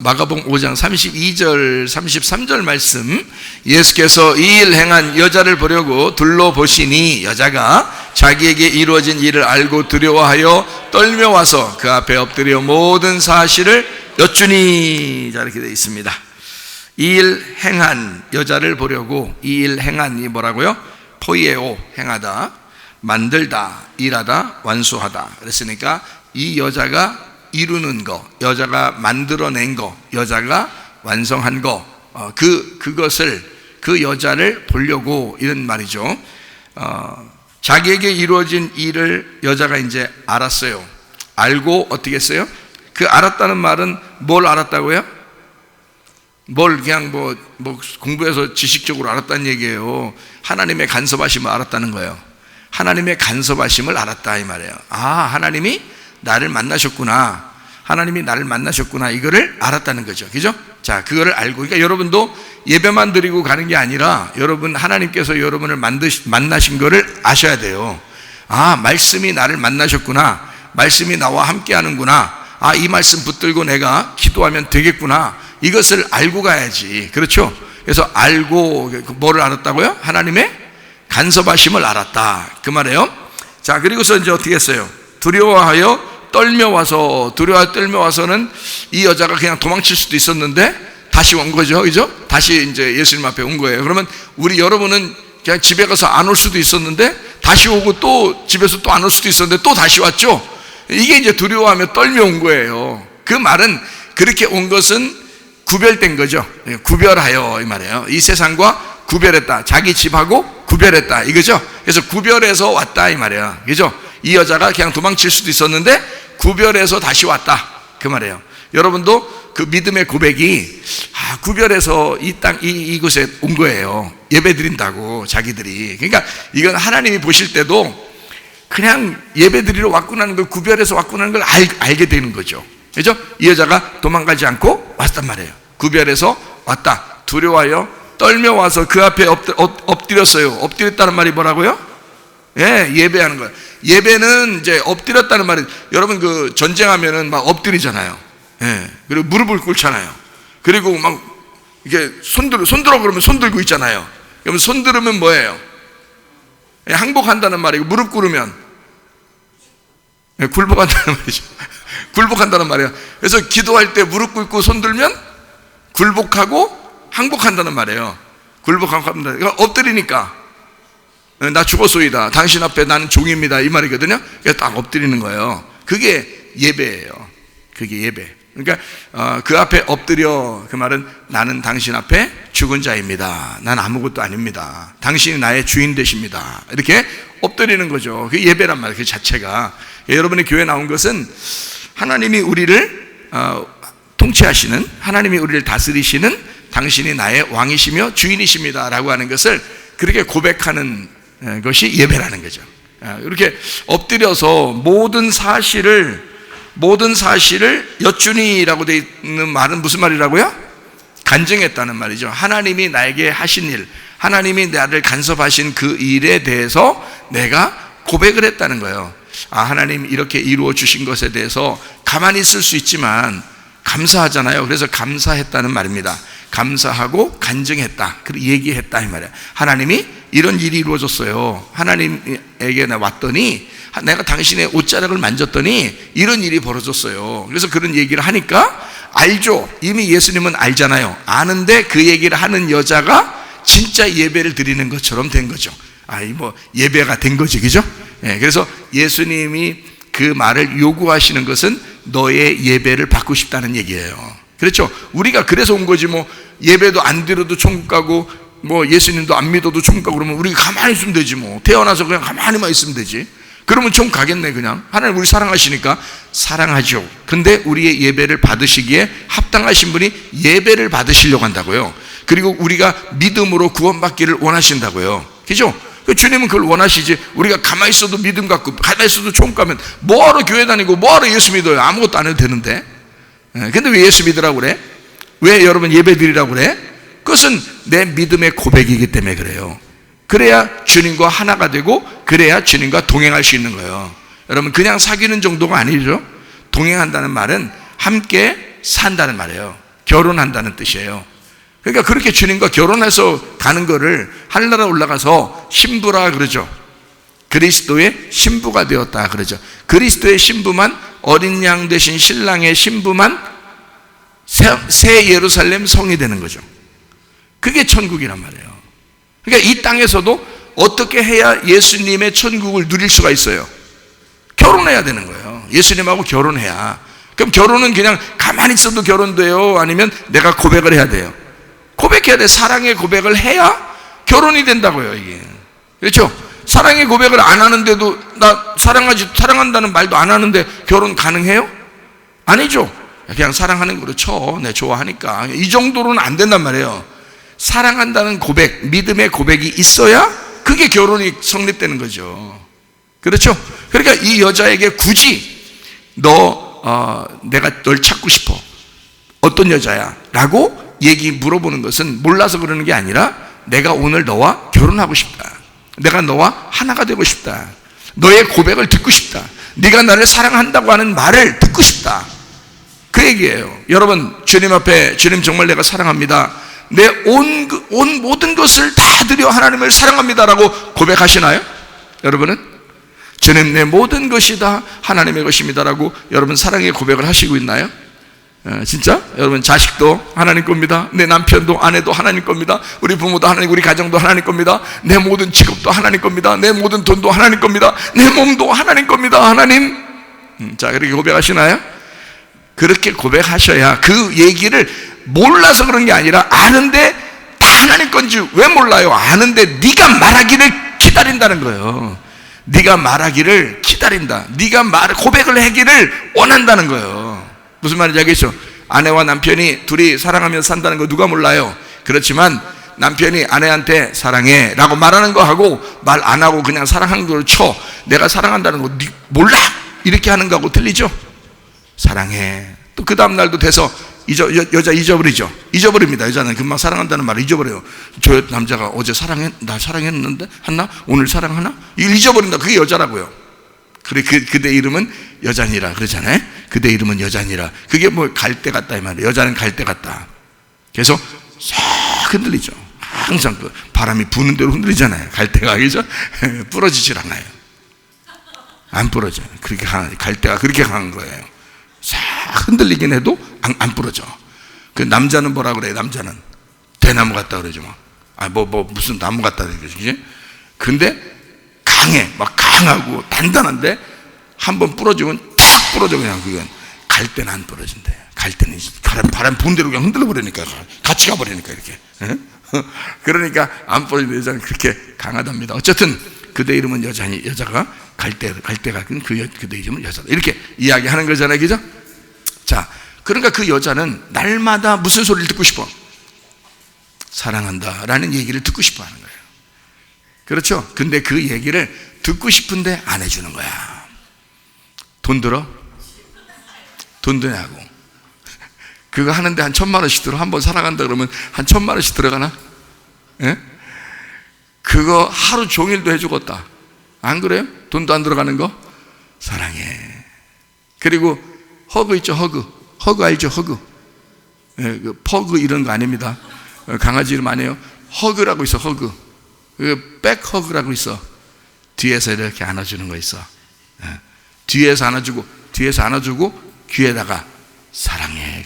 마가복음 5장 32절 33절 말씀, 예수께서 이 일 행한 여자를 보려고 둘러보시니 여자가 자기에게 이루어진 일을 알고 두려워하여 떨며 와서 그 앞에 엎드려 모든 사실을 여쭈니. 자, 이렇게 되어 있습니다. 이 일 행한 여자를 보려고, 이 일 행한이 뭐라고요? 포이에오, 행하다, 만들다, 일하다, 완수하다. 그랬으니까 이 여자가 이루는 거, 여자가 만들어낸 거, 여자가 완성한 거, 그것을, 그 여자를 보려고, 이런 말이죠. 자기에게 이루어진 일을 여자가 이제 알았어요. 알고 어떻게 했어요? 그 알았다는 말은 뭘 알았다고요? 뭘 그냥 뭐 공부해서 지식적으로 알았다는 얘기예요. 하나님의 간섭하심을 알았다는 거예요. 하나님의 간섭하심을 알았다, 이 말이에요. 아, 하나님이 나를 만나셨구나, 하나님이 나를 만나셨구나, 이거를 알았다는 거죠. 그죠? 자, 그거를 알고, 그러니까 여러분도 예배만 드리고 가는 게 아니라 여러분, 하나님께서 여러분을 만나신 거를 아셔야 돼요. 아, 말씀이 나를 만나셨구나, 말씀이 나와 함께 하는구나, 아, 이 말씀 붙들고 내가 기도하면 되겠구나, 이것을 알고 가야지. 그렇죠? 그래서 알고, 뭐를 알았다고요? 하나님의 간섭하심을 알았다, 그 말이에요. 자, 그리고서 이제 어떻게 했어요? 두려워하여 떨며 와서, 두려워하여 떨며 와서는 이 여자가 그냥 도망칠 수도 있었는데 다시 온 거죠. 그죠? 다시 이제 예수님 앞에 온 거예요. 그러면 우리 여러분은 그냥 집에 가서 안 올 수도 있었는데 다시 오고, 또 집에서 또 안 올 수도 있었는데 또 다시 왔죠. 이게 이제 두려워하며 떨며 온 거예요. 그 말은, 그렇게 온 것은 구별된 거죠. 구별하여, 이 말이에요. 이 세상과 구별했다, 자기 집하고 구별했다, 이거죠. 그래서 구별해서 왔다, 이 말이에요. 그죠? 이 여자가 그냥 도망칠 수도 있었는데 구별해서 다시 왔다, 그 말이에요. 여러분도 그 믿음의 고백이, 구별해서 이 땅, 이곳에 온 거예요. 예배 드린다고, 자기들이. 그러니까 이건 하나님이 보실 때도 그냥 예배 드리러 왔구나는 걸, 구별해서 왔구나는 걸 알게 되는 거죠. 그죠? 이 여자가 도망가지 않고 왔단 말이에요. 구별해서 왔다. 두려워하여 떨며 와서 그 앞에 엎드렸어요. 엎드렸다는 말이 뭐라고요? 예, 예배하는 거예요. 예배는 이제 엎드렸다는 말이, 여러분 그 전쟁하면은 막 엎드리잖아요. 예, 그리고 무릎을 꿇잖아요. 그리고 막 이게 손 들어 그러면 손 들고 있잖아요. 그러면 손 들으면 뭐예요? 예, 항복한다는 말이고, 무릎 꿇으면, 예, 굴복한다는 말이죠. 굴복한다는 말이에요. 그래서 기도할 때 무릎 꿇고 손 들면 굴복하고 항복한다는 말이에요. 굴복하고 합니다. 그러니까 엎드리니까, 나 죽었소이다, 당신 앞에 나는 종입니다, 이 말이거든요. 그래서 딱 엎드리는 거예요. 그게 예배예요. 그게 예배. 그러니까 그 앞에 엎드려, 그 말은 나는 당신 앞에 죽은 자입니다, 난 아무것도 아닙니다, 당신이 나의 주인 되십니다, 이렇게 엎드리는 거죠. 그게 예배란 말이에요, 그 자체가. 여러분의 교회에 나온 것은 하나님이 우리를 통치하시는, 하나님이 우리를 다스리시는, 당신이 나의 왕이시며 주인이십니다 라고 하는 것을 그렇게 고백하는 것이 예배라는 거죠. 이렇게 엎드려서 모든 사실을 여쭈니라고 되어 있는 말은 무슨 말이라고요? 간증했다는 말이죠. 하나님이 나에게 하신 일, 하나님이 나를 간섭하신 그 일에 대해서 내가 고백을 했다는 거예요. 아, 하나님 이렇게 이루어 주신 것에 대해서 가만히 있을 수 있지만 감사하잖아요. 그래서 감사했다는 말입니다. 감사하고 간증했다, 그리고 얘기했다, 이 말이에요. 하나님이 이런 일이 이루어졌어요. 하나님에게 왔더니, 내가 당신의 옷자락을 만졌더니 이런 일이 벌어졌어요. 그래서 그런 얘기를 하니까 알죠. 이미 예수님은 알잖아요. 아는데 그 얘기를 하는 여자가 진짜 예배를 드리는 것처럼 된 거죠. 예배가 된 거지, 그죠? 예, 그래서 예수님이 그 말을 요구하시는 것은 너의 예배를 받고 싶다는 얘기예요. 그렇죠? 우리가 그래서 온 거지, 예배도 안 드려도 천국 가고, 예수님도 안 믿어도 천국 가고, 그러면 우리가 가만히 있으면 되지, 태어나서 그냥 가만히만 있으면 되지. 그러면 천국 가겠네, 그냥. 하나님 우리 사랑하시니까. 사랑하죠. 근데 우리의 예배를 받으시기에 합당하신 분이 예배를 받으시려고 한다고요. 그리고 우리가 믿음으로 구원받기를 원하신다고요. 그죠? 주님은 그걸 원하시지. 우리가 가만히 있어도 믿음 갖고, 가만히 있어도 천국 가면 뭐하러 교회 다니고 뭐하러 예수 믿어요? 아무것도 안 해도 되는데. 근데 왜 예수 믿으라고 그래? 왜 여러분 예배 드리라고 그래? 그것은 내 믿음의 고백이기 때문에 그래요. 그래야 주님과 하나가 되고, 그래야 주님과 동행할 수 있는 거예요. 여러분, 그냥 사귀는 정도가 아니죠. 동행한다는 말은 함께 산다는 말이에요. 결혼한다는 뜻이에요. 그러니까 그렇게 주님과 결혼해서 가는 거를 하늘나라 올라가서 신부라 그러죠. 그리스도의 신부가 되었다 그러죠. 그리스도의 신부만, 어린 양 되신 신랑의 신부만 새 예루살렘 성이 되는 거죠. 그게 천국이란 말이에요. 그러니까 이 땅에서도 어떻게 해야 예수님의 천국을 누릴 수가 있어요? 결혼해야 되는 거예요. 예수님하고 결혼해야. 그럼 결혼은 그냥 가만히 있어도 결혼돼요? 아니면 내가 고백을 해야 돼요? 고백해야 돼. 사랑의 고백을 해야 결혼이 된다고요, 이게. 그렇죠? 사랑의 고백을 안 하는데도, 나 사랑한다는 말도 안 하는데 결혼 가능해요? 아니죠. 그냥 사랑하는 거로 쳐. 내 좋아하니까. 이 정도로는 안 된단 말이에요. 사랑한다는 고백, 믿음의 고백이 있어야 그게 결혼이 성립되는 거죠. 그렇죠? 그러니까 이 여자에게 굳이 내가 널 찾고 싶어. 어떤 여자야? 라고 물어보는 것은 몰라서 그러는 게 아니라 내가 오늘 너와 결혼하고 싶다. 내가 너와 하나가 되고 싶다. 너의 고백을 듣고 싶다. 네가 나를 사랑한다고 하는 말을 듣고 싶다. 그 얘기예요. 여러분, 주님 앞에 주님 정말 내가 사랑합니다. 내 온 모든 것을 다 드려 하나님을 사랑합니다라고 고백하시나요? 여러분은? 주님 내 모든 것이 다 하나님의 것입니다라고 여러분 사랑의 고백을 하시고 있나요? 진짜? 여러분 자식도 하나님 겁니다. 내 남편도 아내도 하나님 겁니다. 우리 부모도 하나님, 우리 가정도 하나님 겁니다. 내 모든 직업도 하나님 겁니다. 내 모든 돈도 하나님 겁니다. 내 몸도 하나님 겁니다. 하나님. 자, 그렇게 고백하시나요? 그렇게 고백하셔야, 그 얘기를 몰라서 그런 게 아니라 아는데 다 하나님 건지 왜 몰라요? 아는데 네가 말하기를 기다린다는 거예요. 네가 말하기를 기다린다. 네가 고백을 하기를 원한다는 거예요. 무슨 말인지 알겠죠? 아내와 남편이 둘이 사랑하며 산다는 거 누가 몰라요? 그렇지만 남편이 아내한테 사랑해 라고 말하는 거 하고 말 안 하고 그냥 사랑하는 걸 쳐. 내가 사랑한다는 거 몰라? 이렇게 하는 거하고 틀리죠? 사랑해. 또 그 다음 날도 돼서 여자 잊어버리죠. 잊어버립니다. 여자는 금방 사랑한다는 말을 잊어버려요. 저 남자가 어제 나 사랑했는데 했나? 오늘 사랑하나? 이걸 잊어버린다. 그게 여자라고요. 그래, 그대 이름은 여자니라 그러잖아요. 그대 이름은 여자니라. 그게 뭐 갈대 같다 이 말이에요. 여자는 갈대 같다. 그래서 싹 흔들리죠. 항상 그 바람이 부는 대로 흔들리잖아요. 갈대가, 그죠? 부러지질 않아요. 안 부러져요. 그렇게 갈대가 그렇게 강한 거예요. 싹 흔들리긴 해도 안 부러져. 그 남자는 뭐라 그래요? 남자는 대나무 같다 그러죠. 무슨 나무 같다 그러지. 근데 강해, 막 강하고 단단한데 한번 부러지면 탁 부러져. 그냥 그건. 갈대는 안 부러진대. 갈대는 바람 부는 대로 그냥 흔들려 버리니까, 같이 가버리니까 이렇게. 그러니까 안 부러지는 여자는 그렇게 강하답니다. 어쨌든 그대 이름은 여자가 갈대가 그대 이름은 여자다. 이렇게 이야기하는 거잖아요, 그죠? 자, 그러니까 그 여자는 날마다 무슨 소리를 듣고 싶어? 사랑한다라는 얘기를 듣고 싶어 하는 거예요. 그렇죠? 근데 그 얘기를 듣고 싶은데 안 해주는 거야. 돈 들어? 돈 드냐고. 그거 하는데 한 1,000만 원씩 들어. 한번 사랑한다 그러면 한 1,000만 원씩 들어가나? 예? 그거 하루 종일도 해주겠다. 안 그래요? 돈도 안 들어가는 거? 사랑해. 그리고 허그 있죠, 허그 알죠, 허그. 예, 퍼그 이런 거 아닙니다. 강아지 이름 아니에요. 허그라고 있어, 허그. 백허그라고 있어. 뒤에서 이렇게 안아주는 거 있어. 예. 뒤에서 안아주고 귀에다가 사랑해.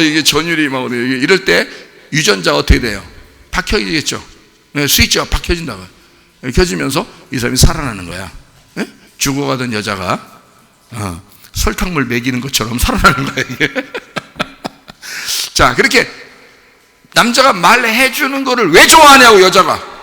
이게 전율이 막 이럴 때 유전자 어떻게 돼요? 박혀지겠죠. 네, 스위치가 박혀진다고. 켜지면서 이 사람이 살아나는 거야. 네? 죽어가던 여자가 설탕물 먹이는 것처럼 살아나는 거야, 이게. 자, 그렇게 남자가 말해주는 거를 왜 좋아하냐고, 여자가.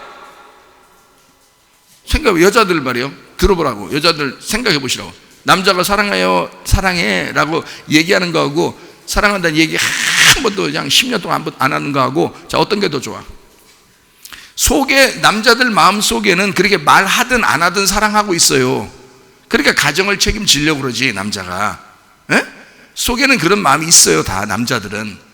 여자들 말이요. 들어보라고. 여자들 생각해 보시라고. 남자가 사랑해요, 사랑해 라고 얘기하는 거하고 사랑한다는 얘기 한 번도 그냥 10년 동안 안 하는 거하고, 자, 어떤 게 더 좋아? 남자들 마음 속에는 그렇게 말하든 안 하든 사랑하고 있어요. 그러니까 가정을 책임지려고 그러지, 남자가. 에? 속에는 그런 마음이 있어요, 다 남자들은.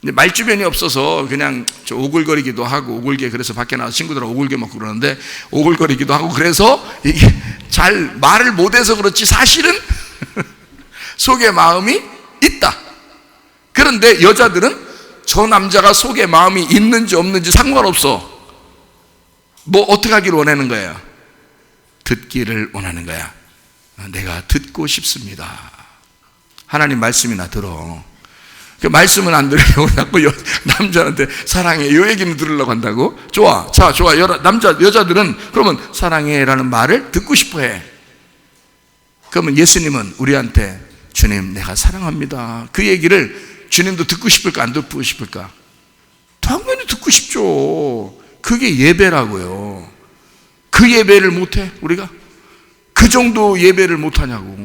근데 말주변이 없어서 그냥 오글거리기도 하고, 그래서 밖에 나와서 친구들하고 오글게 먹고 그러는데, 오글거리기도 하고, 그래서 이게 잘 말을 못해서 그렇지 사실은 속의 마음이 그런데 여자들은 저 남자가 속에 마음이 있는지 없는지 상관없어. 뭐 어떻게 하기를 원하는 거예요? 듣기를 원하는 거야. 내가 듣고 싶습니다. 하나님 말씀이나 들어. 그 말씀은 안 들으려고 자꾸 남자한테 사랑해 이 얘기는 들으려고 한다고? 좋아. 자, 좋아. 여자들은 그러면 사랑해라는 말을 듣고 싶어 해. 그러면 예수님은 우리한테 주님 내가 사랑합니다, 그 얘기를 주님도 듣고 싶을까 안 듣고 싶을까? 당연히 듣고 싶죠. 그게 예배라고요. 그 예배를 못해 우리가? 그 정도 예배를 못하냐고.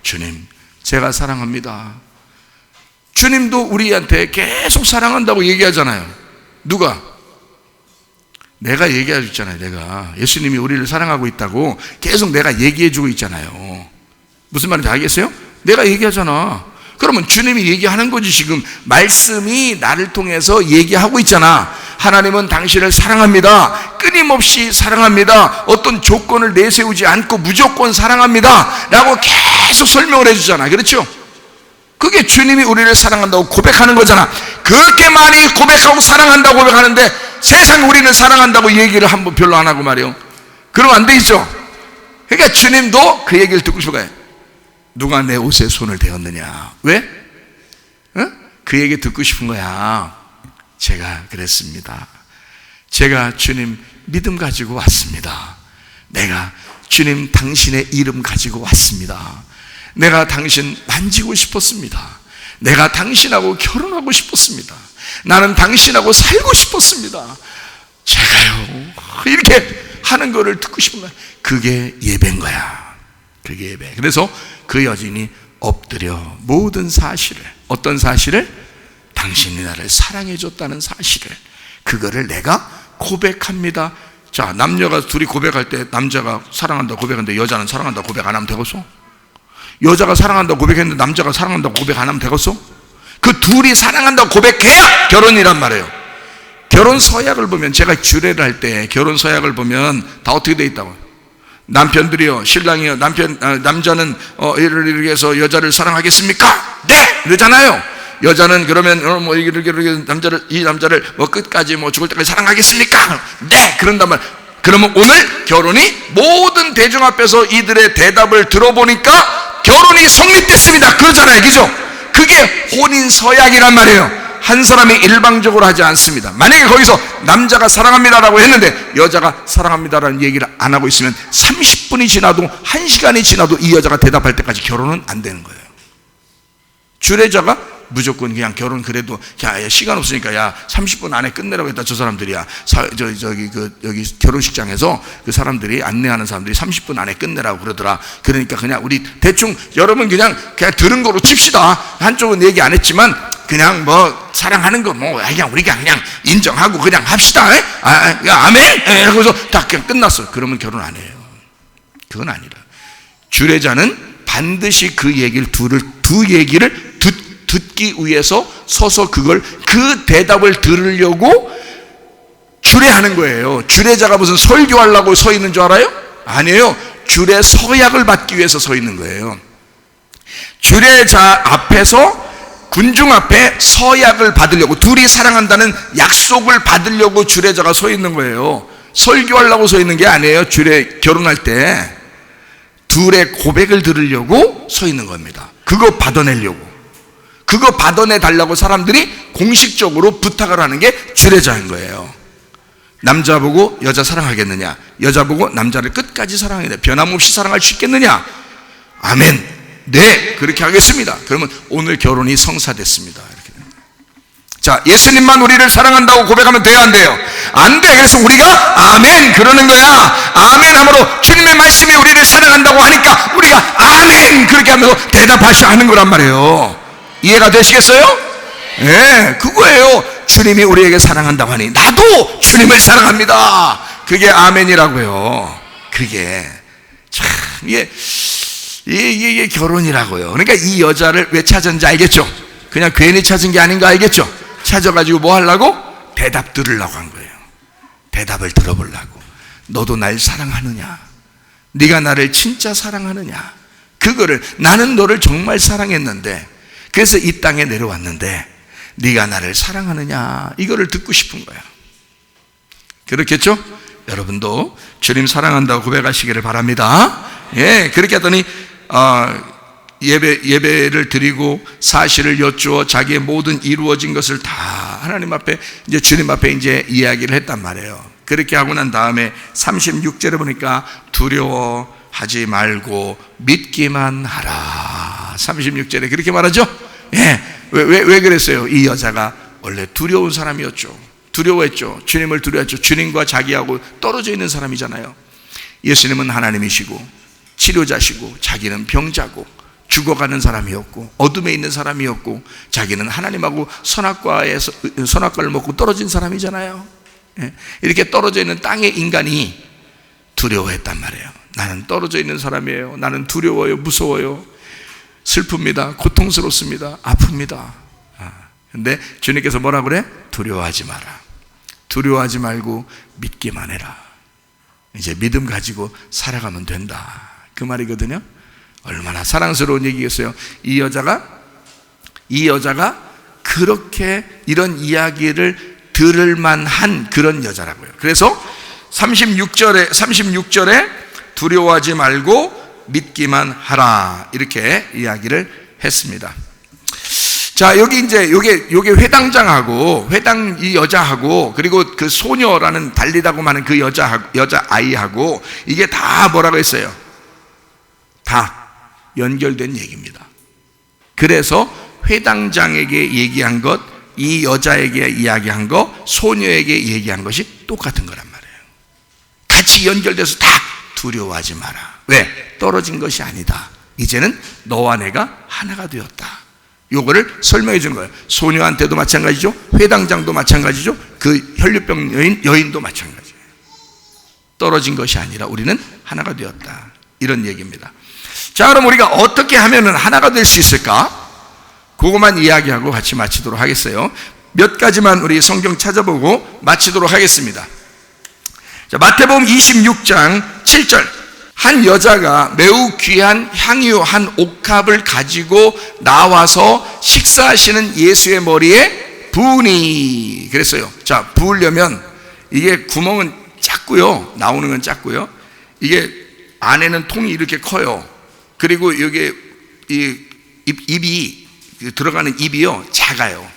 주님 제가 사랑합니다. 주님도 우리한테 계속 사랑한다고 얘기하잖아요. 누가? 내가 얘기하고 있잖아요. 내가 예수님이 우리를 사랑하고 있다고 계속 내가 얘기해주고 있잖아요. 무슨 말인지 알겠어요? 내가 얘기하잖아. 그러면 주님이 얘기하는 거지. 지금 말씀이 나를 통해서 얘기하고 있잖아. 하나님은 당신을 사랑합니다, 끊임없이 사랑합니다, 어떤 조건을 내세우지 않고 무조건 사랑합니다 라고 계속 설명을 해주잖아. 그렇죠? 그게 주님이 우리를 사랑한다고 고백하는 거잖아. 그렇게 많이 고백하고 사랑한다고 고백하는데 세상 우리는 사랑한다고 얘기를 한번 별로 안 하고 말이요. 그러면 안 되겠죠. 그러니까 주님도 그 얘기를 듣고 싶어요. 누가 내 옷에 손을 대었느냐? 왜? 그 얘기 듣고 싶은 거야. 제가 그랬습니다. 제가 주님 믿음 가지고 왔습니다. 내가 주님 당신의 이름 가지고 왔습니다. 내가 당신 만지고 싶었습니다. 내가 당신하고 결혼하고 싶었습니다. 나는 당신하고 살고 싶었습니다. 제가요 이렇게 하는 거를 듣고 싶은 거야. 그게 예배인 거야. 그게 예배. 그래서 그 여인이 엎드려 모든 사실을, 어떤 사실을? 당신이 나를 사랑해 줬다는 사실을, 그거를 내가 고백합니다. 자, 남녀가 둘이 고백할 때 남자가 사랑한다고 고백하는데 여자는 사랑한다고 고백 안 하면 되겠어? 여자가 사랑한다고 고백했는데 남자가 사랑한다고 고백 안 하면 되겠어? 그 둘이 사랑한다고 고백해야 결혼이란 말이에요. 결혼 서약을 보면, 제가 주례를 할 때 결혼 서약을 보면 다 어떻게 돼 있다고? 남편들이요, 신랑이요, 남자는 이렇게 해서 여자를 사랑하겠습니까? 네! 이러잖아요. 여자는 그러면 뭐 이렇게 이 남자를 뭐 끝까지 뭐 죽을 때까지 사랑하겠습니까? 네! 그런단 말. 그러면 오늘 결혼이 모든 대중 앞에서 이들의 대답을 들어보니까 결혼이 성립됐습니다. 그러잖아요. 그죠? 그게 혼인 서약이란 말이에요. 한 사람이 일방적으로 하지 않습니다. 만약에 거기서 남자가 사랑합니다라고 했는데 여자가 사랑합니다라는 얘기를 안 하고 있으면 30분이 지나도 1시간이 지나도 이 여자가 대답할 때까지 결혼은 안 되는 거예요. 주례자가 무조건 그냥 결혼, 그래도 야 시간 없으니까 야 30분 안에 끝내라고 했다. 저 사람들이야. 여기 결혼식장에서 그 사람들이 안내하는 사람들이 30분 안에 끝내라고 그러더라. 그러니까 그냥 우리 대충 여러분 그냥 들은 거로 칩시다. 한쪽은 얘기 안 했지만 그냥 뭐 사랑하는 거 뭐 그냥 우리가 그냥 인정하고 그냥 합시다. 아멘. 그래서 다 그냥 끝났어. 그러면 결혼 안 해요. 그건 아니라 주례자는 반드시 그 얘기를 두 얘기를 듣기 위해서 서서 그 대답을 들으려고 주례하는 거예요. 주례자가 무슨 설교하려고 서 있는 줄 알아요? 아니에요. 주례 서약을 받기 위해서 서 있는 거예요. 주례자 앞에서 군중 앞에 서약을 받으려고, 둘이 사랑한다는 약속을 받으려고 주례자가 서 있는 거예요. 설교하려고 서 있는 게 아니에요. 결혼할 때 둘의 고백을 들으려고 서 있는 겁니다. 그거 받아내려고, 그거 받아내 달라고 사람들이 공식적으로 부탁을 하는 게 주례자인 거예요. 남자 보고 여자 사랑하겠느냐? 여자 보고 남자를 끝까지 사랑하겠느냐? 변함없이 사랑할 수 있겠느냐? 아멘. 네, 그렇게 하겠습니다. 그러면 오늘 결혼이 성사됐습니다. 이렇게. 자, 예수님만 우리를 사랑한다고 고백하면 돼요, 안 돼요? 안 돼. 그래서 우리가 아멘 그러는 거야. 아멘 함으로 주님의 말씀이 우리를 사랑한다고 하니까 우리가 아멘 그렇게 하면서 대답하셔야 하는 거란 말이에요. 이해가 되시겠어요? 네, 그거예요. 주님이 우리에게 사랑한다고 하니 나도 주님을 사랑합니다. 그게 아멘이라고요. 그게 참 이게 결혼이라고요. 그러니까 이 여자를 왜 찾았는지 알겠죠? 그냥 괜히 찾은 게 아닌 거 알겠죠? 찾아가지고 뭐 하려고? 대답 들으려고 한 거예요. 대답을 들어보려고. 너도 날 사랑하느냐? 네가 나를 진짜 사랑하느냐? 그거를, 나는 너를 정말 사랑했는데 그래서 이 땅에 내려왔는데 네가 나를 사랑하느냐, 이거를 듣고 싶은 거야. 그렇겠죠? 여러분도 주님 사랑한다고 고백하시기를 바랍니다. 예, 그렇게 하더니 예배를 드리고 사실을 여쭈어 자기의 모든 이루어진 것을 다 하나님 앞에, 이제 주님 앞에 이제 이야기를 했단 말이에요. 그렇게 하고 난 다음에 36절에 보니까 두려워하지 말고 믿기만 하라. 36절에 그렇게 말하죠? 예. 왜 그랬어요? 이 여자가 원래 두려운 사람이었죠. 두려워했죠. 주님을 두려워했죠. 주님과 자기하고 떨어져 있는 사람이잖아요. 예수님은 하나님이시고 치료자시고 자기는 병자고 죽어가는 사람이었고 어둠에 있는 사람이었고 자기는 하나님하고 선악과를 먹고 떨어진 사람이잖아요. 이렇게 떨어져 있는 땅의 인간이 두려워했단 말이에요. 나는 떨어져 있는 사람이에요. 나는 두려워요. 무서워요. 슬픕니다. 고통스럽습니다. 아픕니다. 근데 주님께서 뭐라 그래? 두려워하지 마라. 두려워하지 말고 믿기만 해라. 이제 믿음 가지고 살아가면 된다, 그 말이거든요. 얼마나 사랑스러운 얘기겠어요. 이 여자가 그렇게 이런 이야기를 들을 만한 그런 여자라고요. 그래서 36절에 두려워하지 말고 믿기만 하라, 이렇게 이야기를 했습니다. 자, 여기 이제 요게 회당장하고 이 여자하고 그리고 그 소녀라는 달리다고 하는 그 여자 아이하고 이게 다 뭐라고 했어요? 다 연결된 얘기입니다. 그래서 회당장에게 얘기한 것, 이 여자에게 이야기한 것, 소녀에게 얘기한 것이 똑같은 거란 말이에요. 같이 연결돼서 다 두려워하지 마라. 왜? 떨어진 것이 아니다. 이제는 너와 내가 하나가 되었다. 요거를 설명해 주는 거예요. 소녀한테도 마찬가지죠. 회당장도 마찬가지죠. 그 혈류병 여인도 마찬가지예요. 떨어진 것이 아니라 우리는 하나가 되었다, 이런 얘기입니다. 자, 그럼 우리가 어떻게 하면 하나가 될 수 있을까? 그것만 이야기하고 같이 마치도록 하겠어요. 몇 가지만 우리 성경 찾아보고 마치도록 하겠습니다. 자, 마태복음 26장 7절. 한 여자가 매우 귀한 향유 한 옥합을 가지고 나와서 식사하시는 예수의 머리에 부으니. 그랬어요. 자, 부으려면 이게 구멍은 작고요, 나오는 건 작고요, 이게 안에는 통이 이렇게 커요. 그리고 여기 이 입이 들어가는 입이요 작아요.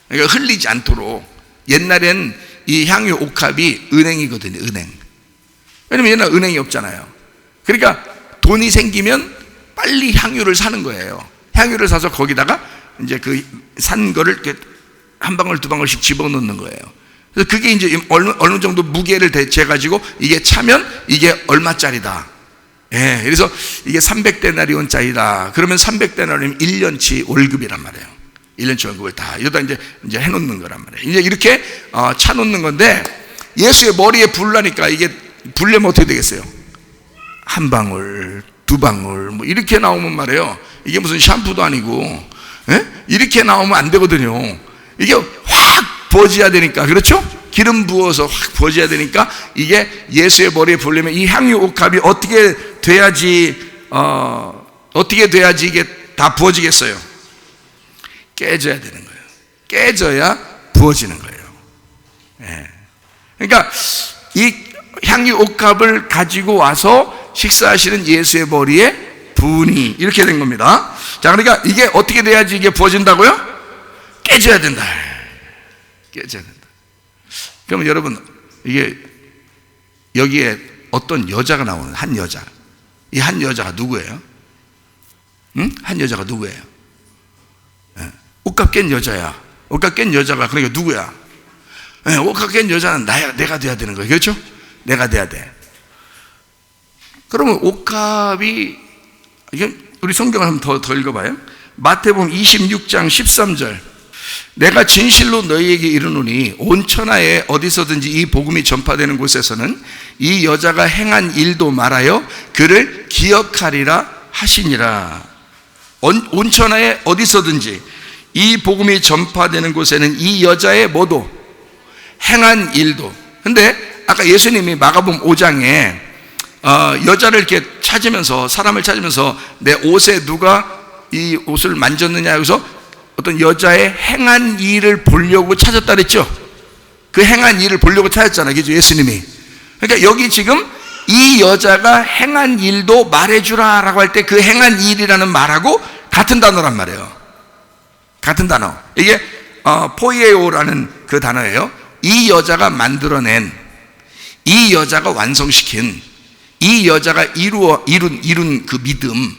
그러니까 흘리지 않도록. 옛날엔 이 향유 옥합이 은행이거든요, 은행. 왜냐면 옛날 은행이 없잖아요. 그러니까 돈이 생기면 빨리 향유를 사는 거예요. 향유를 사서 거기다가 이제 그 산 거를 이렇게 한 방울 두 방울씩 집어넣는 거예요. 그래서 그게 이제 어느 정도 무게를 재가지고 이게 차면 이게 얼마짜리다. 예, 그래서 이게 300데나리온짜리다. 그러면 300데나리온 1년치 월급이란 말이에요. 1년치 월급을 다 여기다 이제 해놓는 거란 말이에요. 이제 이렇게 차놓는 건데, 예수의 머리에 불라니까 이게 불려면 어떻게 되겠어요? 한 방울, 두 방울, 뭐 이렇게 나오면 말이에요. 이게 무슨 샴푸도 아니고, 예? 이렇게 나오면 안 되거든요. 이게 확 부어져야 되니까, 그렇죠? 기름 부어서 확 부어져야 되니까 이게 예수의 머리에 부으려면 이 향유 옥합이 어떻게 돼야지 이게 다 부어지겠어요? 깨져야 되는 거예요. 깨져야 부어지는 거예요. 예. 그러니까 이 향유 옥합을 가지고 와서 식사하시는 예수의 머리에 부으니, 이렇게 된 겁니다. 자, 그러니까 이게 어떻게 돼야지 이게 부어진다고요? 깨져야 된다. 깨져야 된다. 그럼 여러분, 이게 여기에 어떤 여자가 나오는, 한 여자. 이 한 여자가 누구예요? 응? 한 여자가 누구예요? 네. 옷값 깬 여자야. 옷값 깬 여자가 그러니까 누구야? 네, 옷값 깬 여자는 내가 돼야 되는 거예요. 그렇죠? 내가 돼야 돼. 그러면 옷값이, 이게 우리 성경을 한번 더 읽어봐요. 마태복음 26장 13절. 내가 진실로 너희에게 이르노니 온 천하에 어디서든지 이 복음이 전파되는 곳에서는 이 여자가 행한 일도 말하여 그를 기억하리라 하시니라. 온 천하에 어디서든지 이 복음이 전파되는 곳에는 이 여자의 뭐도 행한 일도. 근데 아까 예수님이 마가복음 5장에 여자를 이렇게 찾으면서, 사람을 찾으면서 내 옷에 누가 이 옷을 만졌느냐, 여기서 어떤 여자의 행한 일을 보려고 찾았다 그랬죠? 그 행한 일을 보려고 찾았잖아요. 그죠? 예수님이. 그러니까 여기 지금 이 여자가 행한 일도 말해주라 라고 할 때 그 행한 일이라는 말하고 같은 단어란 말이에요. 같은 단어. 이게 포이에오라는 그 단어예요. 이 여자가 만들어낸, 이 여자가 완성시킨, 이 여자가 이룬 그 믿음,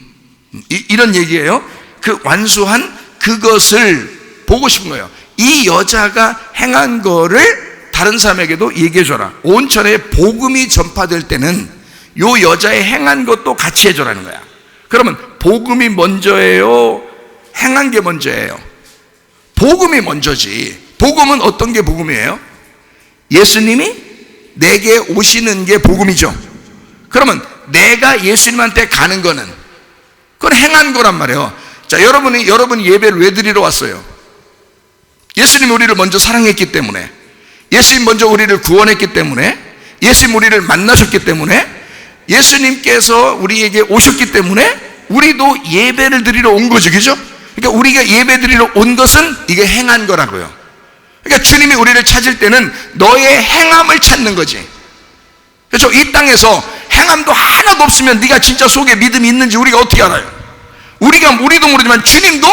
이런 얘기예요. 그 완수한 그것을 보고 싶은 거예요. 이 여자가 행한 거를 다른 사람에게도 얘기해줘라. 온천에 복음이 전파될 때는 요 여자의 행한 것도 같이 해줘라는 거야. 그러면 복음이 먼저예요? 행한 게 먼저예요? 복음이 먼저지. 복음은 어떤 게 복음이에요? 예수님이 내게 오시는 게 복음이죠. 그러면 내가 예수님한테 가는 거는 그건 행한 거란 말이에요. 자, 여러분이 예배를 왜 드리러 왔어요? 예수님이 우리를 먼저 사랑했기 때문에, 예수님 먼저 우리를 구원했기 때문에, 예수님 우리를 만나셨기 때문에, 예수님께서 우리에게 오셨기 때문에 우리도 예배를 드리러 온 거죠. 그죠? 그러니까 우리가 예배 드리러 온 것은 이게 행한 거라고요. 그러니까 주님이 우리를 찾을 때는 너의 행함을 찾는 거지. 그렇죠? 이 땅에서 행함도 하나도 없으면 네가 진짜 속에 믿음이 있는지 우리가 어떻게 알아요? 우리도 모르지만 주님도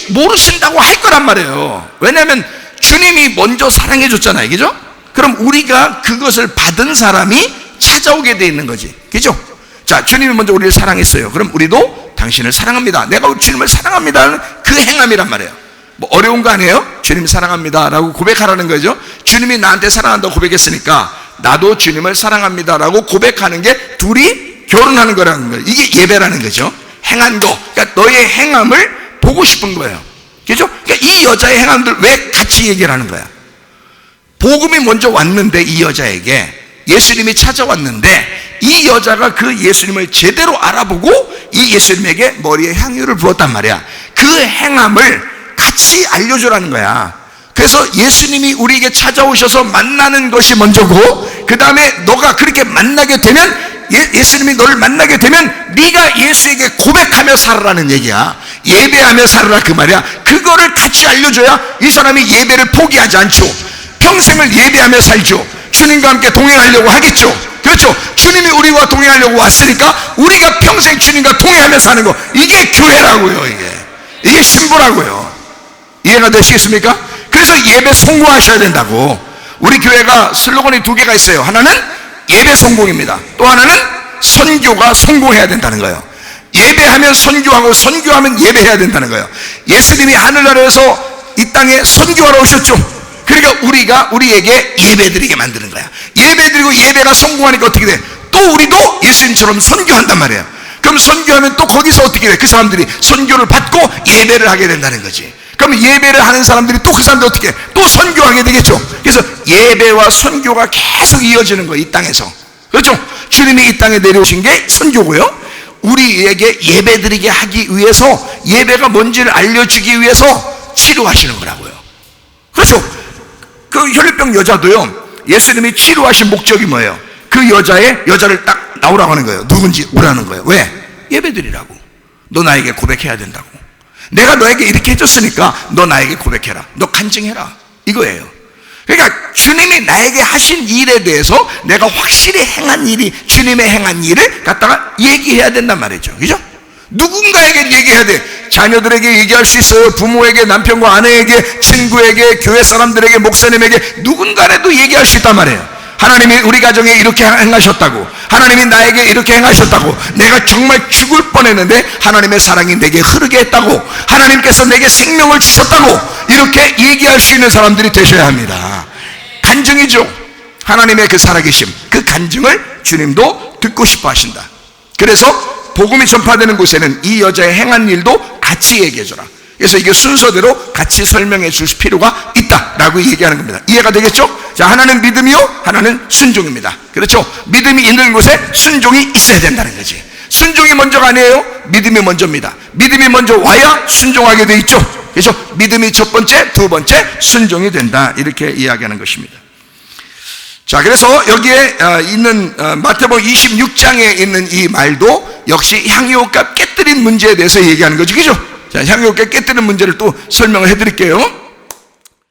모르신다고 할 거란 말이에요. 왜냐하면 주님이 먼저 사랑해 줬잖아요. 그죠? 그럼 우리가 그것을 받은 사람이 찾아오게 돼 있는 거지. 그죠? 자, 주님이 먼저 우리를 사랑했어요. 그럼 우리도 당신을 사랑합니다. 내가 주님을 사랑합니다는 그 행함이란 말이에요. 뭐 어려운 거 아니에요? 주님 사랑합니다 라고 고백하라는 거죠. 주님이 나한테 사랑한다고 고백했으니까 나도 주님을 사랑합니다 라고 고백하는 게 둘이 결혼하는 거라는 거예요. 이게 예배라는 거죠. 행한 거. 그러니까 너의 행함을 보고 싶은 거예요. 그죠? 그러니까 이 여자의 행함들 왜 같이 얘기를 하는 거야? 복음이 먼저 왔는데, 이 여자에게 예수님이 찾아왔는데 이 여자가 그 예수님을 제대로 알아보고 이 예수님에게 머리에 향유를 부었단 말이야. 그 행함을 같이 알려주라는 거야. 그래서 예수님이 우리에게 찾아오셔서 만나는 것이 먼저고, 그 다음에 너가 그렇게 만나게 되면, 예수님이 너를 만나게 되면 네가 예수에게 고백하며 살아라는 얘기야. 예배하며 살아라 그 말이야. 그거를 같이 알려줘야 이 사람이 예배를 포기하지 않죠. 평생을 예배하며 살죠. 주님과 함께 동행하려고 하겠죠. 그렇죠? 주님이 우리와 동행하려고 왔으니까 우리가 평생 주님과 동행하며 사는 거, 이게 교회라고요. 이게 신부라고요. 이해가 되시겠습니까? 그래서 예배 성공하셔야 된다고. 우리 교회가 슬로건이 2개가 있어요. 하나는 예배 성공입니다. 또 하나는 선교가 성공해야 된다는 거예요. 예배하면 선교하고, 선교하면 예배해야 된다는 거예요. 예수님이 하늘나라에서 이 땅에 선교하러 오셨죠. 그러니까 우리에게 예배드리게 만드는 거야. 예배드리고 예배가 성공하니까 어떻게 돼? 또 우리도 예수님처럼 선교한단 말이에요. 그럼 선교하면 또 거기서 어떻게 돼? 그 사람들이 선교를 받고 예배를 하게 된다는 거지. 그럼 예배를 하는 사람들이 또 그 사람들 어떻게 해? 또 선교하게 되겠죠. 그래서 예배와 선교가 계속 이어지는 거예요, 이 땅에서. 그렇죠? 주님이 이 땅에 내려오신 게 선교고요, 우리에게 예배드리게 하기 위해서, 예배가 뭔지를 알려주기 위해서 치료하시는 거라고요. 그렇죠? 그 혈류병 여자도요, 예수님이 치료하신 목적이 뭐예요? 그 여자를 딱 나오라고 하는 거예요. 누군지 오라는 거예요. 왜? 예배드리라고. 너 나에게 고백해야 된다고. 내가 너에게 이렇게 해줬으니까 너 나에게 고백해라. 너 간증해라. 이거예요. 그러니까 주님이 나에게 하신 일에 대해서 내가 확실히 행한 일이, 주님의 행한 일을 갖다가 얘기해야 된단 말이죠. 그죠? 누군가에게 얘기해야 돼. 자녀들에게 얘기할 수 있어요. 부모에게, 남편과 아내에게, 친구에게, 교회 사람들에게, 목사님에게, 누군가라도 얘기할 수 있단 말이에요. 하나님이 우리 가정에 이렇게 행하셨다고, 하나님이 나에게 이렇게 행하셨다고, 내가 정말 죽을 뻔했는데 하나님의 사랑이 내게 흐르게 했다고, 하나님께서 내게 생명을 주셨다고, 이렇게 얘기할 수 있는 사람들이 되셔야 합니다. 간증이죠. 하나님의 그 살아계심, 그 간증을 주님도 듣고 싶어 하신다. 그래서 복음이 전파되는 곳에는 이 여자의 행한 일도 같이 얘기해줘라. 그래서 이게 순서대로 같이 설명해 줄 필요가 있다라고 얘기하는 겁니다. 이해가 되겠죠? 자, 하나는 믿음이요, 하나는 순종입니다. 그렇죠? 믿음이 있는 곳에 순종이 있어야 된다는 거지. 순종이 먼저가 아니에요. 믿음이 먼저입니다. 믿음이 먼저 와야 순종하게 돼 있죠. 그래서 믿음이 첫 번째, 두 번째 순종이 된다, 이렇게 이야기하는 것입니다. 자, 그래서 여기에 있는 마태복음 26장에 있는 이 말도 역시 향유값 깨뜨린 문제에 대해서 얘기하는 거죠. 그죠? 자, 향유 깨뜨리는 문제를 또 설명을 해드릴게요.